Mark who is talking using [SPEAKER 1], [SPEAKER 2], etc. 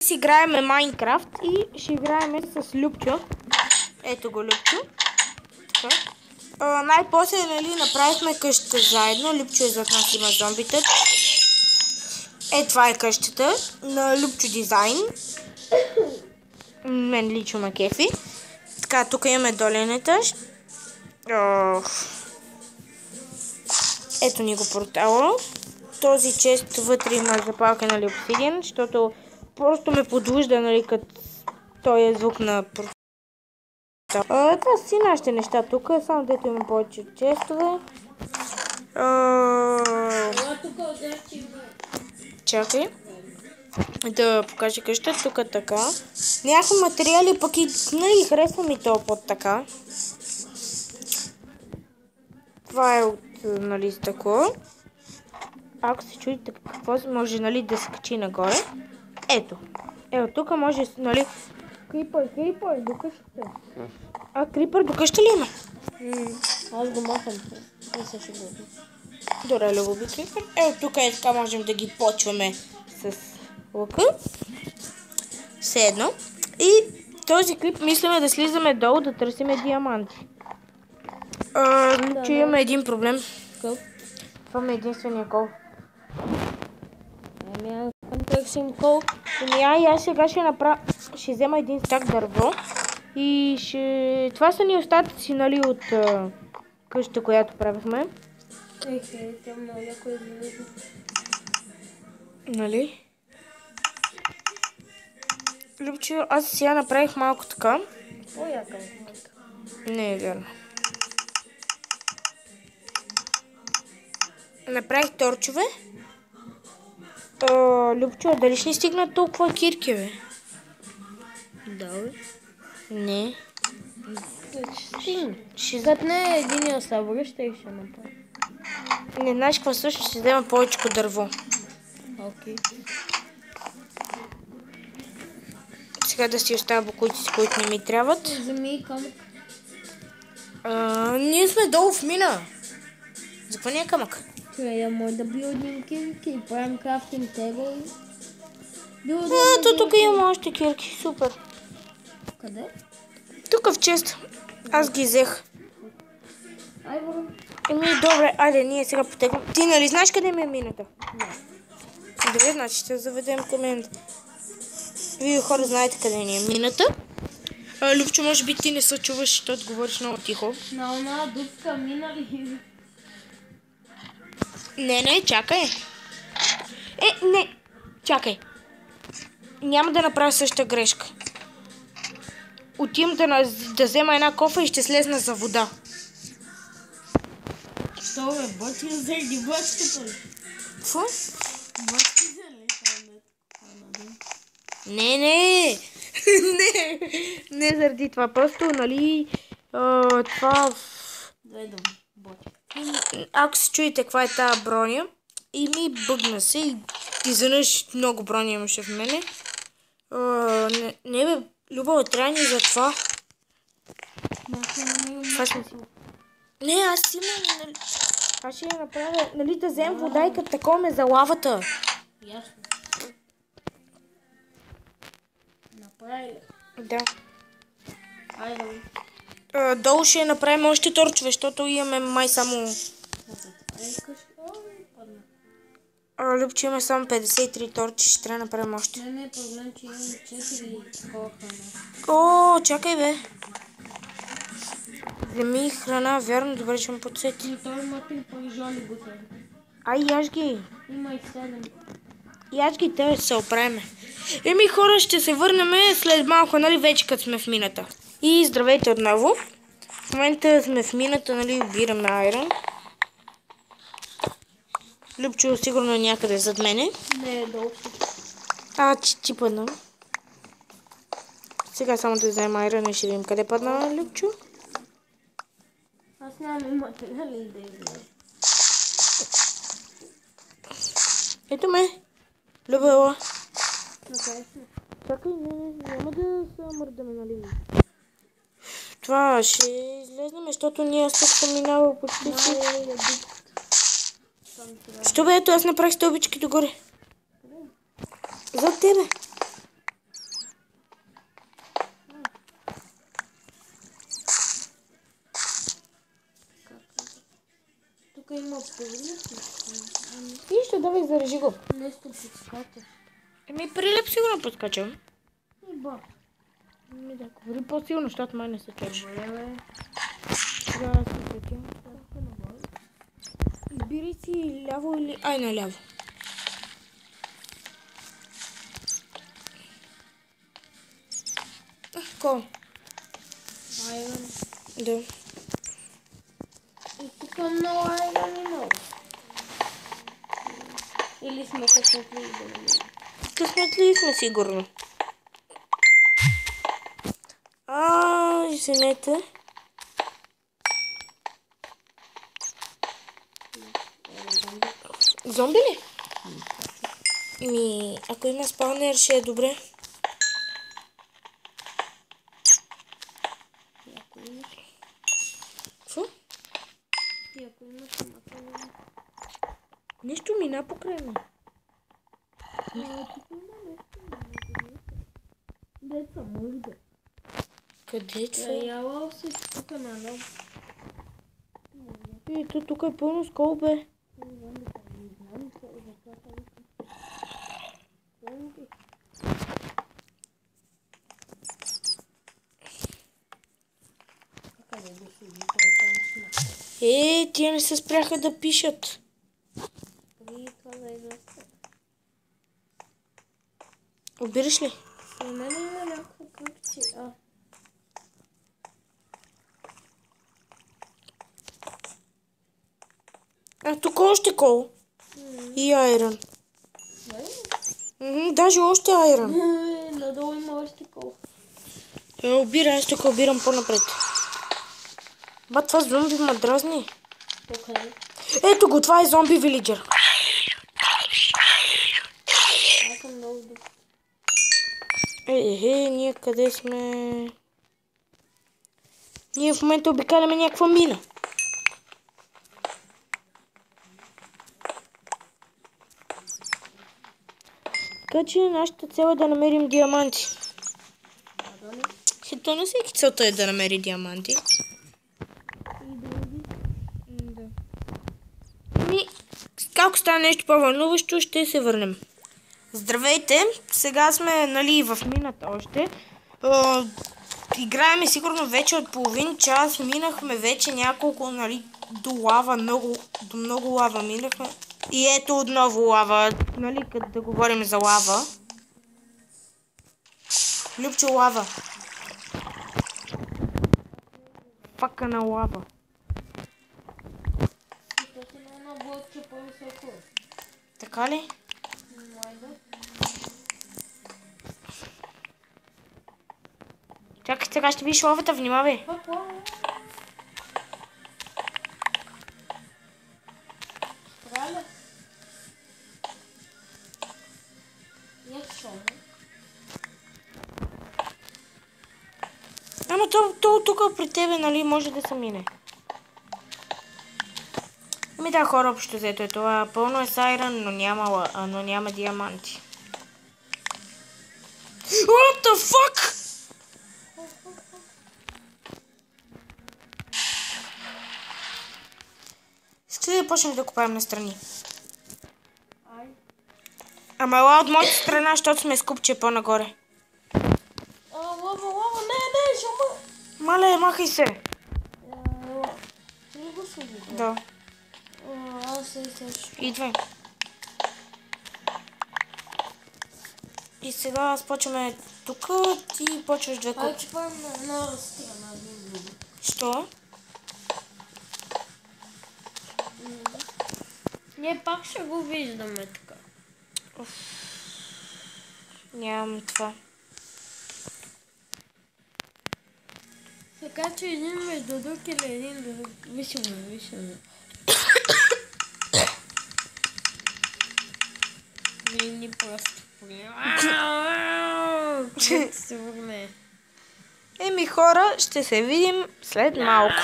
[SPEAKER 1] Си играеме Майнкрафт и ще играеме с Любчо. Ето го Любчо. Най-после направихме къщата заедно. Любчо е зад нас, има зомбите. Това е къщата на Любчо дизайн. Мен лично ме кефи. Така, тук имаме долен етаж. Ето ни го портала. Този чест вътре има запалка на обсидиан, защото просто ме подлужда, като той е звук на портала. Това си нашите неща тук, само дето има повече честове. Чакай да покажа къща. Тук така. Някакви материали, пък и харесва ми този под така. Това е от стъкло. Ако се чудите какво може да се качи нагоре. Ето тук може Крипър до къщата. Крипър до къща ли има?
[SPEAKER 2] Аз го махам.
[SPEAKER 1] Добре, любови Крипър. Тук е така, можем да ги почваме с лъка. Все едно. И този клип мислиме да слизаме долу, да търсиме диаманти. Че имаме един проблем. Това е единствения кол.
[SPEAKER 2] Търсим кол.
[SPEAKER 1] Аз сега ще взема един стак дърво и това са ни остатъци, от къщата, която правихме.
[SPEAKER 2] Там много някой излезе.
[SPEAKER 1] Нали? Любчо, аз сега направих малко така.
[SPEAKER 2] По-яка.
[SPEAKER 1] Не е вярно. Направих торчове. Любчо, дали ще ни стигнат толкова кирки, бе?
[SPEAKER 2] Да, бе.
[SPEAKER 1] Не.
[SPEAKER 2] Като не е един осабър, ще направи.
[SPEAKER 1] Не знаеш какво също, ще взема повече дърво.
[SPEAKER 2] Окей.
[SPEAKER 1] Сега да си оставя бокуците, които не ми трябват.
[SPEAKER 2] Вземи камък.
[SPEAKER 1] Ние сме долу в мина. За какво ни е камък?
[SPEAKER 2] Да може да билдим кирки и правим крафтинг тейбъл.
[SPEAKER 1] Тук има още кирки, супер.
[SPEAKER 2] Къде?
[SPEAKER 1] Тук в чест. Аз ги взех. Добре, айде, ние сега потегнем. Ти нали знаеш къде ми е мината?
[SPEAKER 2] Не.
[SPEAKER 1] Добре, значи ще заведем комент. Вие хора знаете къде ни е мината. Любчо, може би ти не се чуваш, защото говориш много тихо.
[SPEAKER 2] На една дупка мина ли?
[SPEAKER 1] Не, чакай. Не, чакай. Няма да направя същата грешка. Отивам да взема една кофа и ще слезна за вода.
[SPEAKER 2] Що бе, бъти взели бачката ли?
[SPEAKER 1] Какво?
[SPEAKER 2] Бачки взели
[SPEAKER 1] Не. Не заради това. Просто, това...
[SPEAKER 2] Дай да боти.
[SPEAKER 1] Ако се чуете каква е тази броня, и ми бъгна се и изведнъж много броня имаше в мене. Не бе, Любова, трябва ни за това. Не, аз имам, аз ще я направя, да взем вода и като такова за лавата.
[SPEAKER 2] Ясно. Направи ли?
[SPEAKER 1] Да.
[SPEAKER 2] Айде.
[SPEAKER 1] Долу ще направим още торчове, защото имаме май само... Любче, имаме само 53 торчи, ще трябва да направим още.
[SPEAKER 2] Не е проблем, че имам 4 храна.
[SPEAKER 1] Чакай бе. Вземи храна, вярно, добре, ще ме подсети.
[SPEAKER 2] И той има 3 парижоли бутери.
[SPEAKER 1] Яж ги.
[SPEAKER 2] Има и 7.
[SPEAKER 1] Яж ги, те се оправиме. Хора, ще се върнем след малко, вече като сме в мината. И здравейте отново. В момента сме в мината, обираме айрон. Любчо сигурно е някъде зад мене.
[SPEAKER 2] Не е долу.
[SPEAKER 1] Ти падна. Сега само да вземем айрон и ще видим къде падна Любчо.
[SPEAKER 2] Аз нямам материали да изглежда.
[SPEAKER 1] Ето ме. Любела.
[SPEAKER 2] Чакай,
[SPEAKER 1] няма да се мърдаме, Това ще излезнем, защото ние аз тук съм минала почти си. Що бе, ето аз направих стълбички догоре. За тебе. Нищо, давай зарежи го.
[SPEAKER 2] Нещо подскачаш.
[SPEAKER 1] Прилеп сигурно подскачам.
[SPEAKER 2] И ба.
[SPEAKER 1] Да, говори по-силно, защото май не се чуеш.
[SPEAKER 2] Добре, бе.
[SPEAKER 1] Сега се сетим. Избери си ляво или... Ай, наляво. Ко?
[SPEAKER 2] Айрон.
[SPEAKER 1] Да.
[SPEAKER 2] И тук много айрон и много. Или сме късметли да намерим.
[SPEAKER 1] Късметли сме сигурно. Извинете. Зомби ли? Ако има спаунер, ще е добре. Какво?
[SPEAKER 2] И ако има самата.
[SPEAKER 1] Нещо мина покрай мен.
[SPEAKER 2] Деца, може да.
[SPEAKER 1] Къде са?
[SPEAKER 2] Яла се тук надолу.
[SPEAKER 1] Ето тук е пълно с колбе. Тия не се спряха да пишат. Обираш ли?
[SPEAKER 2] У мен има някакво къпче.
[SPEAKER 1] Тук още кол. И айрон. Даже още айрон.
[SPEAKER 2] Надолу има още кол.
[SPEAKER 1] Обира, аз тук обирам по-напред. Това зомби ма дразни.
[SPEAKER 2] Покъде?
[SPEAKER 1] Ето го, това е зомби вилиджър.
[SPEAKER 2] Аз съм много добър.
[SPEAKER 1] Ние къде сме? Ние в момента обикаляме някаква мина. Така че нашата цел е да намерим диаманти. То на всеки целта е да намери диаманти. Да. Ако стане нещо по-вълнуващо, ще се върнем. Здравейте! Сега сме в мината още. Играеме сигурно вече от половин час. Минахме вече няколко, до лава, до много лава минахме. И ето отново лава, като да говорим за лава. Любчо, лава. Фака на лава. Така ли? Чакай, сега ще видиш лавата, внимавай. Ама то тук при тебе, може да се мине. Да, хора, общо взето е това. Пълно е с айрон, но няма диаманти. What the fuck? Искате да почнем да копаем настрани? Ама ела от моята страна, защото сме с купче по-нагоре.
[SPEAKER 2] Лава, не, шума.
[SPEAKER 1] Мале, махай се.
[SPEAKER 2] Не го съди.
[SPEAKER 1] Да.
[SPEAKER 2] Аз се също.
[SPEAKER 1] Идвай. И сега аз почваме тук, ти почваш две купи.
[SPEAKER 2] Че пъм на страна един друг.
[SPEAKER 1] Що?
[SPEAKER 2] Ние пак ще го виждаме така.
[SPEAKER 1] Нямам това.
[SPEAKER 2] Така че един между друг или един друг. Виждаме. Ни просто се върне.
[SPEAKER 1] Хора, ще се видим след малко.